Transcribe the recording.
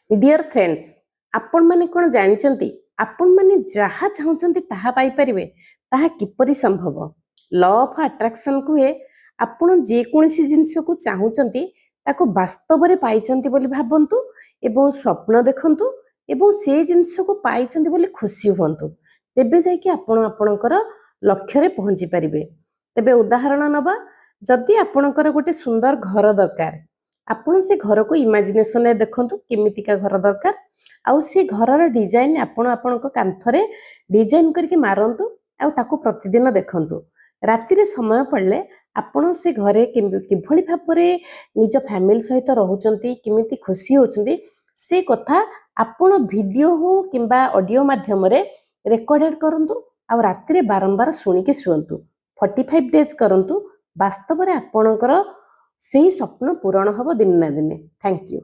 Dear friends, आपण माने कोन जानिचंती आपण माने जहा चाहुचंती ताहा पाई परिबे ताहा किपरि संभव। लॉ ऑफ अट्रैक्शन कुहे आपण जे कोनसी जिंस को चाहुचंती ताको वास्तव रे पाइचंती बोली भाबंतु एवं स्वप्न देखंतु एवं से जिंस को पाइचंती बोली खुशी हुंतु तेबे जाय कि आपण आपणकर लक्ष्य रे पहुंची परिबे। तेबे उदाहरण नबा, जदि आपणकर गोटे सुंदर घर दरकार आपण से घर को इमेजिनेशन रे देखंतु केमितिका घर दरकार आउ से घरर डिजाइन आपण आपणक कांथरे डिजाइन करके मारंतु आउ ताको प्रतिदिन देखंतु। राति रे समय पड़ले आपण से घरे किभଳି भाबरे निज फैमिली सहित रहउचंती केमिति खुशी होचंती से कथा आपण वीडियो हो किंबा ऑडियो माध्यम रे रेकॉर्डेड करंतु आउ राति रे बारंबार सुनी के सुनंतु। 45 डेज करंतु, वास्तव रे आपणकर से स्वप्न पूरण हब दिन ना दिन। Thank you.